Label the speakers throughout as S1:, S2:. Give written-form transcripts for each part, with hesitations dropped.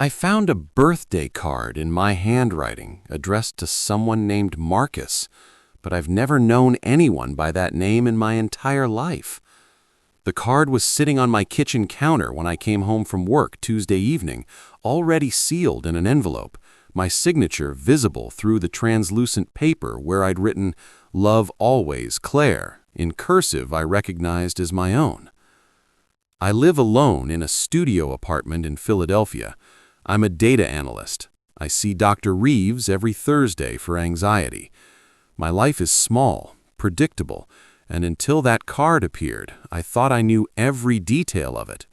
S1: I found a birthday card in my handwriting addressed to someone named Marcus, but I've never known anyone by that name in my entire life. The card was sitting on my kitchen counter when I came home from work Tuesday evening, already sealed in an envelope, my signature visible through the translucent paper where I'd written, "Love always, Claire," in cursive I recognized as my own. I live alone in a studio apartment in Philadelphia. I'm a data analyst. I see Dr. Reeves every Thursday for anxiety. My life is small, predictable, and until that card appeared, I thought I knew every detail of it.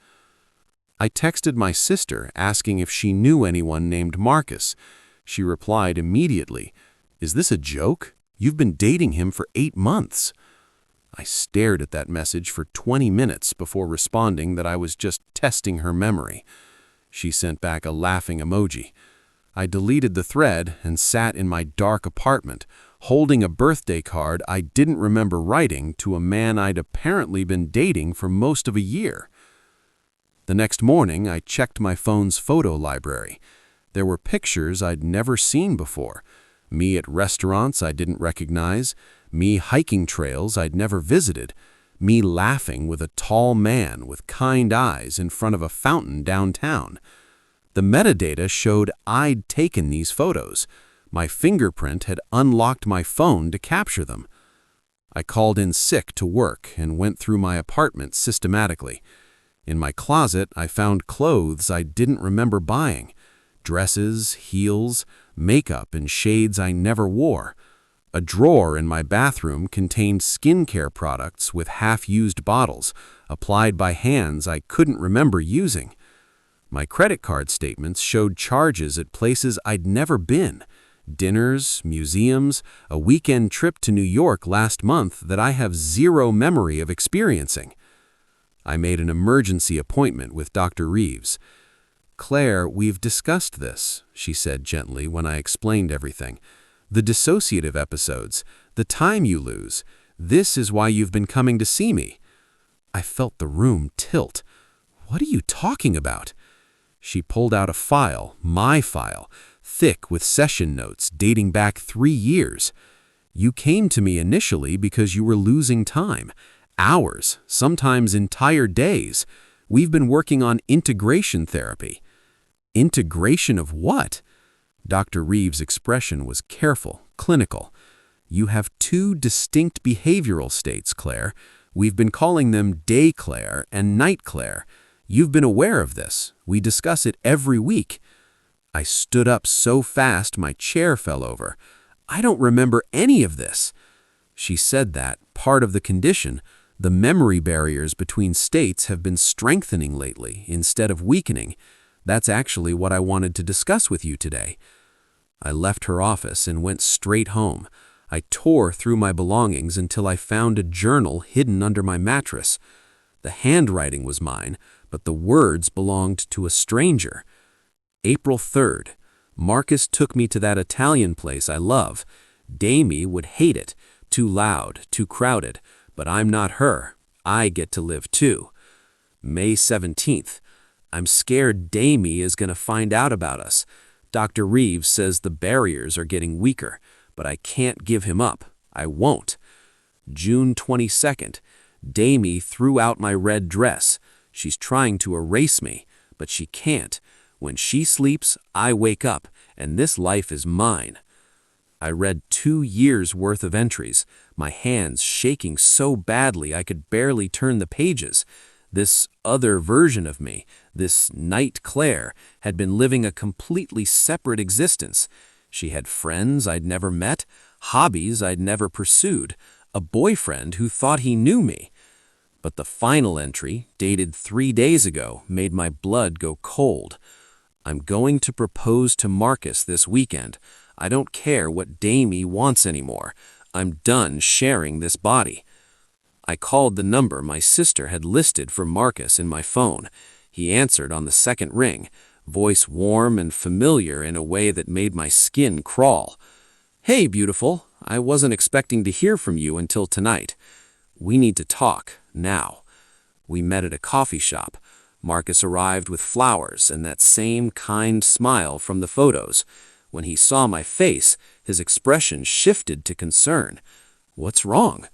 S1: I texted my sister asking if she knew anyone named Marcus. She replied immediately, "Is this a joke? You've been dating him for 8 months." I stared at that message for 20 minutes before responding that I was just testing her memory. She sent back a laughing emoji. I deleted the thread and sat in my dark apartment, holding a birthday card I didn't remember writing to a man I'd apparently been dating for most of a year. The next morning, I checked my phone's photo library. There were pictures I'd never seen before. Me at restaurants I didn't recognize, me hiking trails I'd never visited, me laughing with a tall man with kind eyes in front of a fountain downtown. The metadata showed I'd taken these photos. My fingerprint had unlocked my phone to capture them. I called in sick to work and went through my apartment systematically. In my closet, I found clothes I didn't remember buying. Dresses, heels, makeup, and shades I never wore. A drawer in my bathroom contained skincare products with half-used bottles, applied by hands I couldn't remember using. My credit card statements showed charges at places I'd never been. Dinners, museums, a weekend trip to New York last month that I have zero memory of experiencing. I made an emergency appointment with Dr. Reeves. "Claire, we've discussed this," she said gently when I explained everything. "The dissociative episodes, the time you lose, this is why you've been coming to see me." I felt the room tilt. "What are you talking about?" She pulled out a file, my file, thick with session notes dating back 3 years. "You came to me initially because you were losing time. Hours, sometimes entire days. We've been working on integration therapy." "Integration of what?" Dr. Reeves' expression was careful, clinical. "You have 2 distinct behavioral states, Claire. We've been calling them day Claire and night Claire. You've been aware of this. We discuss it every week." I stood up so fast my chair fell over. "I don't remember any of this." She said that, part of the condition, the memory barriers between states have been strengthening lately instead of weakening. That's actually what I wanted to discuss with you today. I left her office and went straight home. I tore through my belongings until I found a journal hidden under my mattress. The handwriting was mine, but the words belonged to a stranger. April 3rd. Marcus took me to that Italian place I love. Damie would hate it. Too loud, too crowded. But I'm not her. I get to live too. May 17th. I'm scared Damie is going to find out about us. Dr. Reeves says the barriers are getting weaker, but I can't give him up. I won't. June 22nd. Damie threw out my red dress. She's trying to erase me, but she can't. When she sleeps, I wake up, and this life is mine. I read 2 years' worth of entries, my hands shaking so badly I could barely turn the pages. This other version of me, this night Claire, had been living a completely separate existence. She had friends I'd never met, hobbies I'd never pursued, a boyfriend who thought he knew me. But the final entry, dated 3 days ago, made my blood go cold. I'm going to propose to Marcus this weekend. I don't care what Damie wants anymore. I'm done sharing this body. I called the number my sister had listed for Marcus in my phone. He answered on the second ring, voice warm and familiar in a way that made my skin crawl. "Hey, beautiful. I wasn't expecting to hear from you until tonight. We need to talk, now." We met at a coffee shop.
S2: Marcus arrived with flowers and that same kind smile from the photos. When he saw my face, his expression shifted to concern. "What's wrong?"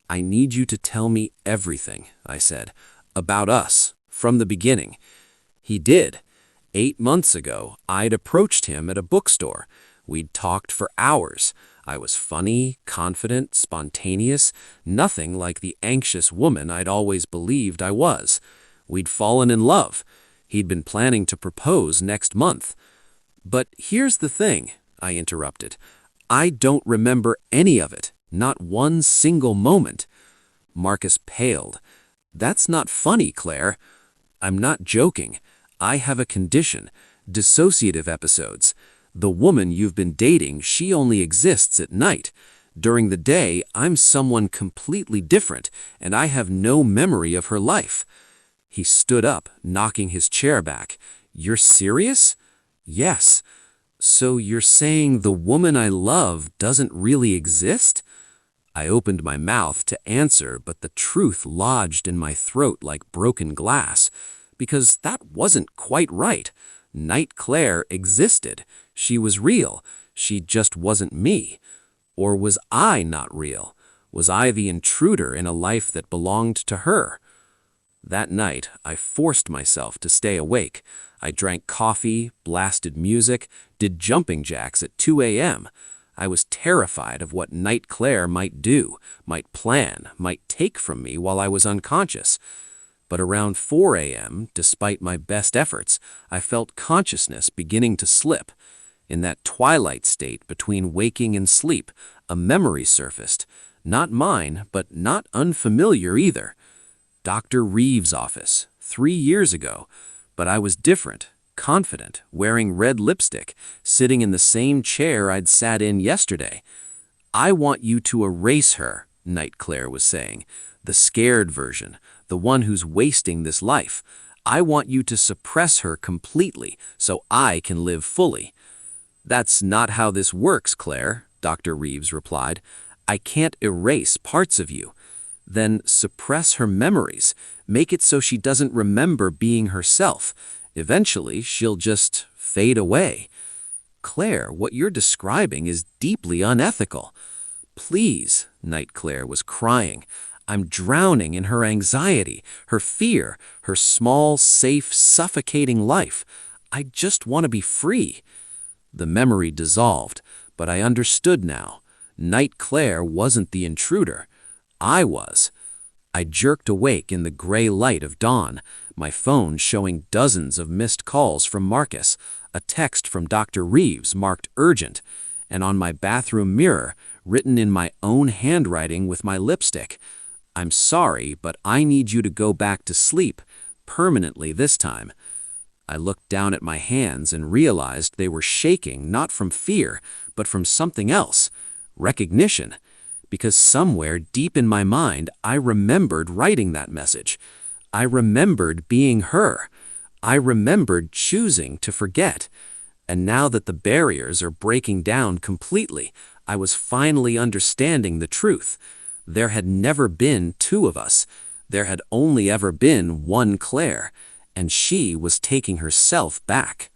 S2: "I need you to tell me everything," I said, "about us, from the beginning." He did. 8 months ago, I'd approached him at a bookstore. We'd talked for hours. I was funny, confident, spontaneous, nothing like the anxious woman I'd always believed I was. We'd fallen in love. He'd been planning to propose next month. "But here's the thing," I interrupted. "I don't remember any of it, not one single moment." Marcus paled. "That's not funny, Claire." "I'm not joking. I have a condition, dissociative episodes. The woman you've been dating, she only exists at night. During the day, I'm someone completely different, and I have no memory of her life." He stood up, knocking his chair back. "You're serious?" "Yes." "So you're saying the woman I love doesn't really exist?" I opened my mouth to answer, but the truth lodged in my throat like broken glass, because that wasn't quite right. Night Claire existed. She was real. She just wasn't me. Or was I not real? Was I the intruder in a life that belonged to her? That night, I forced myself to stay awake. I drank coffee, blasted music, did jumping jacks at 2 a.m. I was terrified of what Night Claire might do, might plan, might take from me while I was unconscious. But around 4 a.m., despite my best efforts, I felt consciousness beginning to slip. In that twilight state between waking and sleep, a memory surfaced. Not mine, but not unfamiliar either. Dr. Reeves' office, 3 years ago. But I was different, confident, wearing red lipstick, sitting in the same chair I'd sat in yesterday. "I want you to erase her," Night Claire was saying. "The scared version, the one who's wasting this life. I want you to suppress her completely so I can live fully." "That's not how this works, Claire," Dr. Reeves replied. "I can't erase parts of you." "Then suppress her memories. Make it so she doesn't remember being herself. Eventually, she'll just fade away." "Claire, what you're describing is deeply unethical." "Please," Night Claire was crying. "I'm drowning in her anxiety, her fear, her small, safe, suffocating life. I just want to be free." The memory dissolved, but I understood now. Night Claire wasn't the intruder. I was. I jerked awake in the gray light of dawn, my phone showing dozens of missed calls from Marcus, a text from Dr. Reeves marked urgent, and on my bathroom mirror, written in my own handwriting with my lipstick, "I'm sorry, but I need you to go back to sleep, permanently this time." I looked down at my hands and realized they were shaking not from fear, but from something else, recognition. Because somewhere deep in my mind, I remembered writing that message. I remembered being her. I remembered choosing to forget. And now that the barriers are breaking down completely, I was finally understanding the truth. There had never been two of us. There had only ever been one Claire, and she was taking herself back.